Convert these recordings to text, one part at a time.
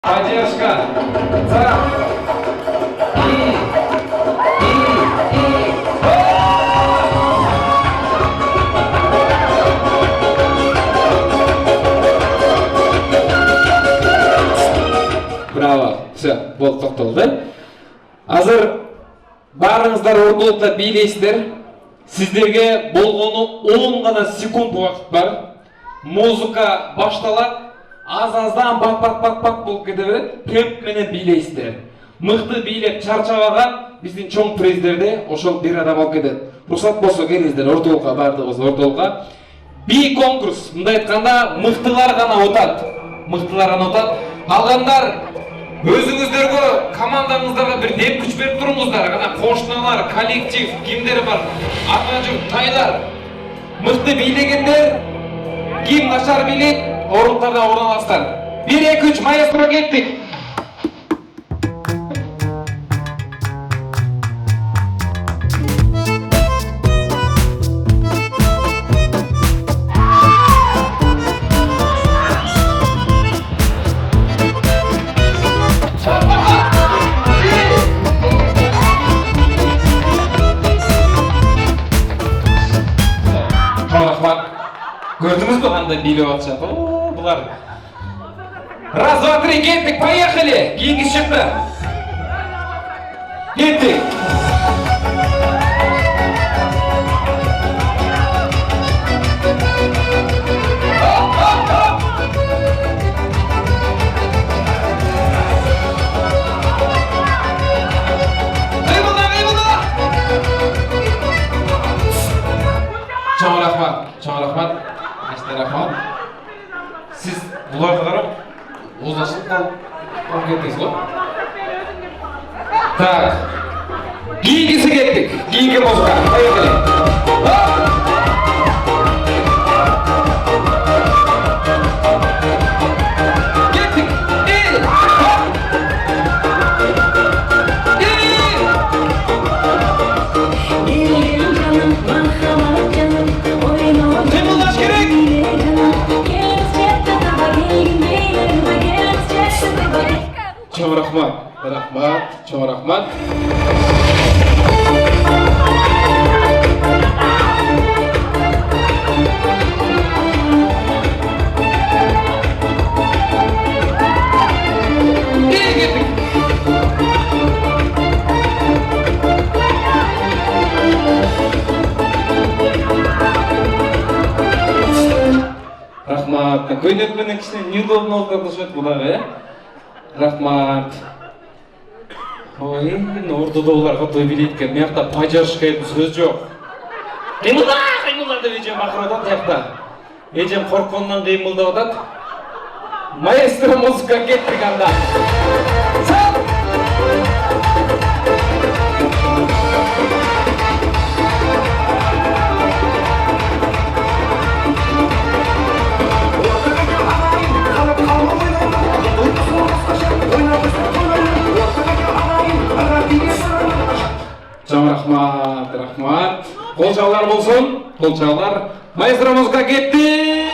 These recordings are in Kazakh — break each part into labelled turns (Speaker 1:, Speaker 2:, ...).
Speaker 1: Поддержка. За. Браво. Все, болды, тоқталды. Азыр барыңыздар орталықта билейсіздер. Сіздерге болғаны 10 ғана секунд уақыт бар. Музыка башталады. Аз-аздан бак болып кете береді. Темп менен билейсіздер. Мықты билеп чарчабаған биздин чоң президерде ошол бир адам алып кетет. Рұқсат болсо келиңиздер орталыққа, бардығыбыз орталыққа. Би конкурс, мындай айтканда мыктылар гана отат. Мыктылар гана отат. Алгандар өзүңүздөргө, командаңыздарга бир дем күч берип туруңуздар. Гана кошуналар, коллектив, кимдер бар? Ата-жук, тайлар. Мыкты бийлегендер, ким начар бийлейт, орундарда орналасқан. 1, 2, 3, маэстро кеттик. Көрдіңіз бе қандай билеп жатышат? О, бұлар. Раз, два, три, кеттік, поехали! Кейінгі шықты. Кеттік. Чоң рахмат, чоң рахмат. Рахмат. Сіз бұларды қарап, озашылып қалып кеттіңіз ғой? Так. Кейінгісі кеттік. Кейінгі музыка. Поехали. Кеттік. Қимылдаш керек. Чоң рахмат, чоң рахмат. Рахмат. Көйнекпенен кішкене неудобно болып қалышады бұлағы, Рахмат. Ой, ортада оларға той билейткен. Мияқта поддержка етіп сөз жоқ. Қимылдар деп ежем ақыр отады тияқта. Ежем қорқоннан қимылда отады. Маэстро музыка кеттік анда. Сал! Чоң рахмат, рахмат. Қолшаулар болсын, қолшаулар. Маэстро музыка кетті.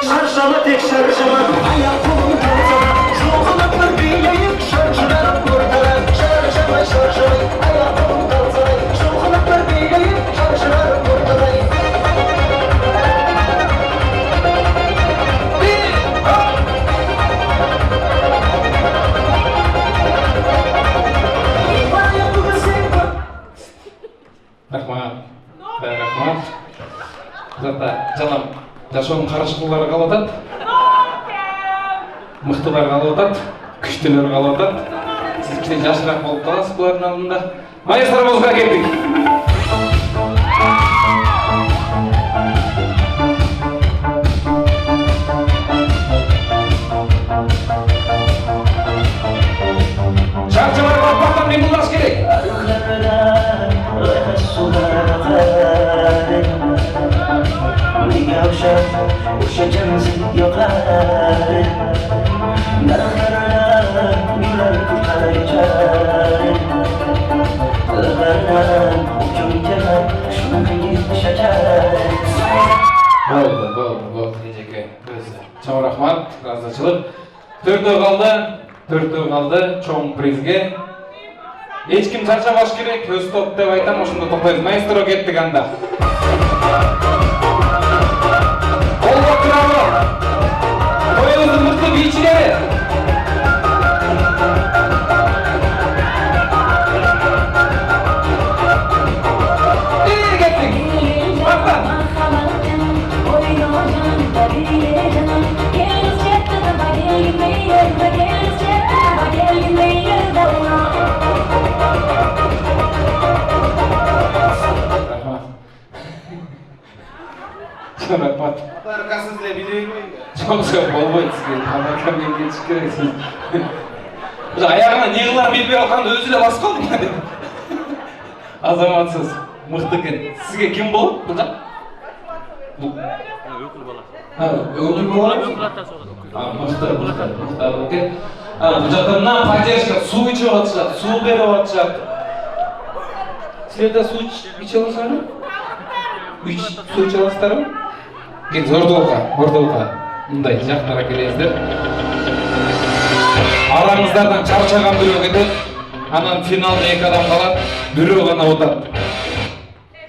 Speaker 2: Шаршама тек шаршама, аяқ қолың қалсама, жоғалақтар билейік шаршыдан ортадан. Шаршамай, шаршамай, аяқ қолың қалсама, жоғалақтар билейік шаршыдан ортадан.
Speaker 1: Рахмат, рахмат. Зата, жаным, жашоның қарашықлары қалатады. Мықтылар қалатады, күштілер қалатады. Сіз кішкене жашырақ болып қаласыз бұлардың алдында. Маэстро музыка кеттік. Шаршамай бақпақтан қимылдаш керек. Болды, ежеке. Чоң рахмат, разычылық. Төртеу қалды. Төртөө қалды чоң призге. Ешкім шаршабаш керек, көз топ деп айтам, ошондо токтойбуз. Маэстро кеттик анда. Колго турабы. Коебуздун мыкты бийчилери. Кеттик. Бакта. Рахмат.
Speaker 3: Аркасызда билебей коюң.
Speaker 1: Жоқ, болбойт сізге. Тамақамен кетіш керек сіз. Аяғына не қылар білмей алғанды өзі де басып қалдым ба деп. Азаматсыз, мықты екен. Сізге кім болады бұл жақ?
Speaker 3: Өкіл бала.
Speaker 1: Өкіл бала? Мықты. Бұл жақта мына поддержка, су ішіп жатышат, су беріп жатышат. Сіздер су ішіп аласыздар ма? Су ішіп аласыздар ма? Кет ордолға. Мындай жақынара келесіздер. Араңыздардан чарчаған бирөө кетет. Анан финалда 2 адам қалат, бирөө ғана отат.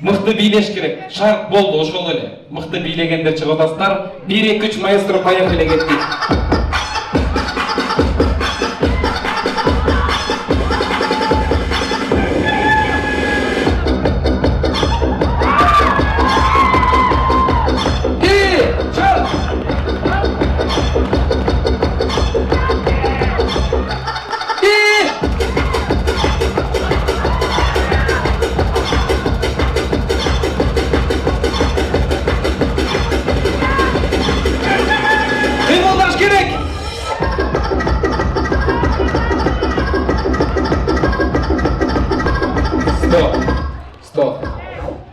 Speaker 1: Мықты бийлеш керек. Шарт болды, ошол эле. Мықты бийлегендер чыгып атасыздар. 1-2-3 маэстро поехали кеттик.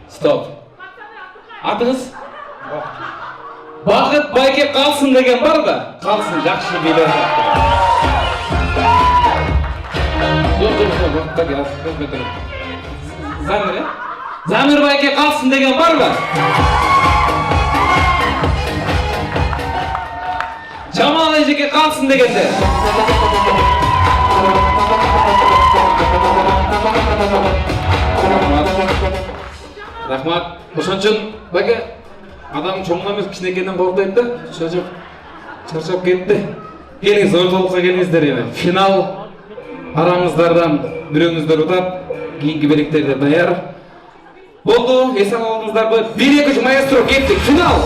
Speaker 1: Стоп. Атыңыз? Бақыт байке қалсын деген бар ба? Қалсын, жақшы билер. Замир байке қалсын деген бар ба? Жамал эжеке қалсын дегенде. Рахмат. Ошон үчүн байке адам чоңун эмес кичинекейден корктойт да. Чарчап кетти. Келиңиз, ортолукка келиңиздер эми. Финал араңыздардан бирөөңүздөр утат. Кийинки белектер де даяр. Болду, эсен алыңыздарбы? 1-2-3 маэстро кеттик. Финал.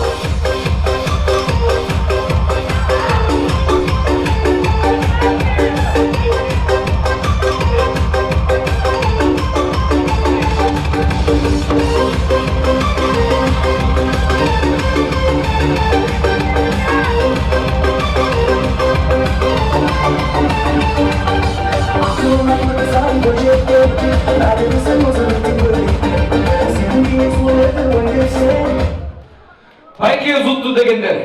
Speaker 1: Байке ұзытты дегендер.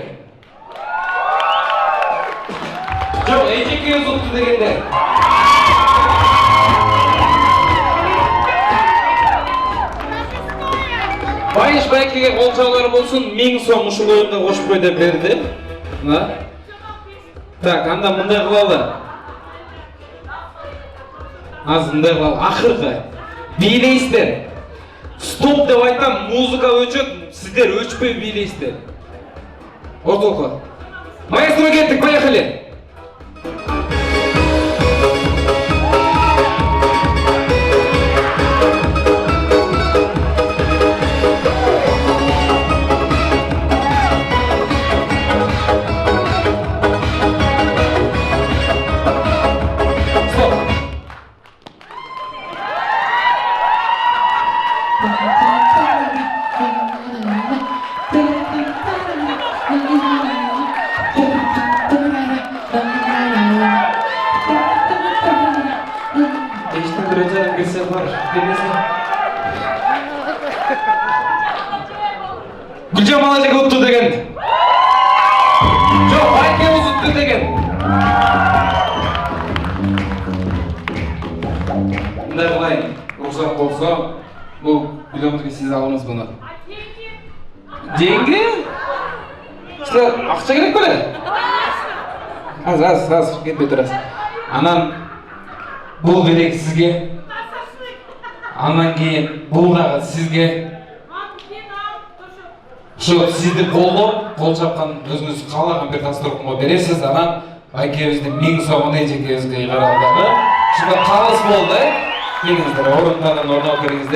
Speaker 1: Жоқ, эжеке ұзытты дегендер. Байыш байкеге қолшаулары болсын, 1000 сом ушул ойынға қошып қой деп берді. Так, анда мындай қылалы. Аз мындай қылалы. Ақырғы билейсіздер. Стоп деп айтам, музыка өчөт, сіздер өчпей билейсіздер. Ортолукка. Маэстро кеттик, поехали. Гүлжамал эжеге ұтты деген. Жоқ, байке ұтты деген. Мындай қылайын, рұқсат болса, бұл миллиондық сіз алыңыз бұны. Деньги? Сіздер ақша керек беле? Аз, кетпей тұрасыз. Анан бул керек сизге. Анан кийин бул дагы сизге. Ошо сизди колдоп, кол чапкан өзүңүз каалаган бир дасторконго бересиз. Анан айкебизди 1000 сомун эжекебизге ыйгаралы дагы. Ушунда калыс болду. Келиңиздер, орундардан орноо бериңиздер.